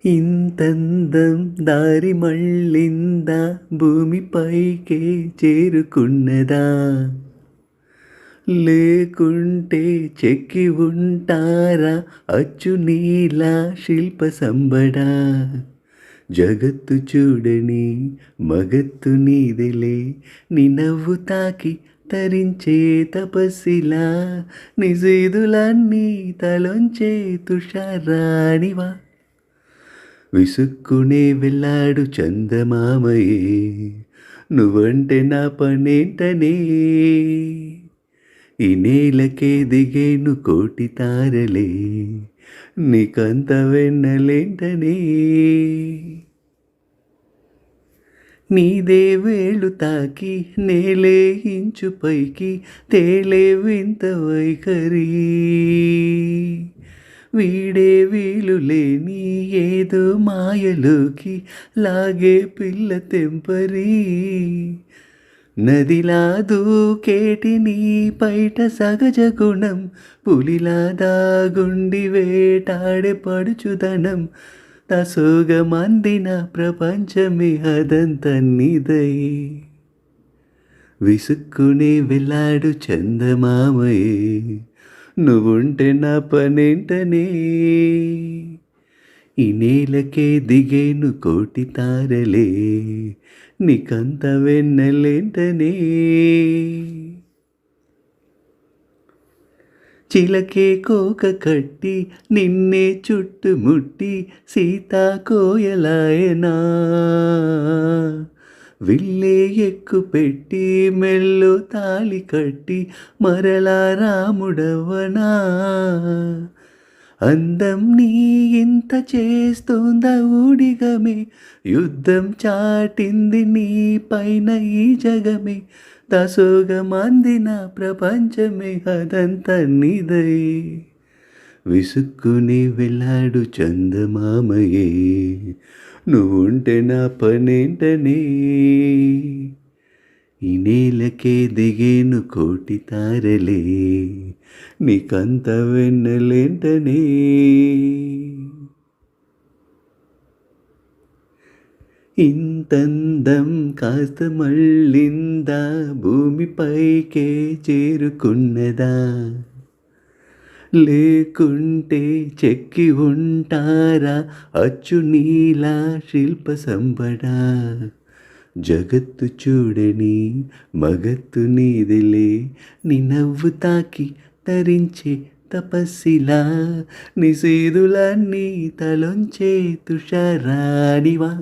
ఇంతందం దారి మళ్ళిందా, భూమిపైకే చేరుకున్నదా, లేకుంటే చెక్కి ఉంటారా అచ్చు నీలా శిల్ప సంబడా. జగత్తు చూడని మగత్తు నీదిలే, నీ నవ్వు తాకి తరించే తపస్సిలా, నిజేదులన్నీ తలొంచే తుషారాణివా. విసుక్కునే వెళ్ళాడు చందమామయే, నువ్వంటే నా పనేంటనే. ఈ నేలకే దిగేను కోటి తారలే, నీకంత వెన్నలేంటనే. నీదే వేళ్ళు తాకి నేలే ఇంచు పైకి తేలే వింత వైఖరి. వీడే వీలు లేని ఏదో మాయలోకి లాగే పిల్ల తెంపరి. నదిలా దూకేటి నీ పైట సహజ గుణం, పులిలా దాగుండి వేటాడే పడుచుదనం. తసోగమందిన ప్రపంచమే అదంత నీదై. విసుక్కునే వెళ్ళాడు చందమామయే, నువ్వుంటే నా పనేంటనే. ఈ నేలకే దిగేను కోటి తారలే, నీకంత వెన్నెలేంటనే. చిలకే కోక కట్టి నిన్నే చుట్టుముట్టి సీతాకోయలాయనా, విల్లే ఎక్కు పెట్టి మెల్లో తాళి కట్టి మరలా రాముడవనా. అందం నీ ఇంత చేస్తోందా ఊడిగమే, యుద్ధం చాటింది నీ పైన ఈ జగమే. తసోగమందిన ప్రపంచమే అదంత నీదై. విసుక్కుని వెళ్ళాడు చందమామయే, నువ్వుంటే నా పనేంటనే. ఈ నేలకే దిగేను కోటి తారలే, నీకంత వెన్నెలేంటనే. ఇంతందం కాస్త మళ్ళిందా, భూమిపైకే చేరుకున్నదా, లేకుంటే చెక్కి ఉంటారా అచ్చు నీలా శిల్ప సంబడా. జగత్తు చూడని మగత్తు నీదిలే, నీ నవ్వు తాకి తరించే తపస్సిలా, నిసేదులన్నీ తలొంచే తుషారాణివా.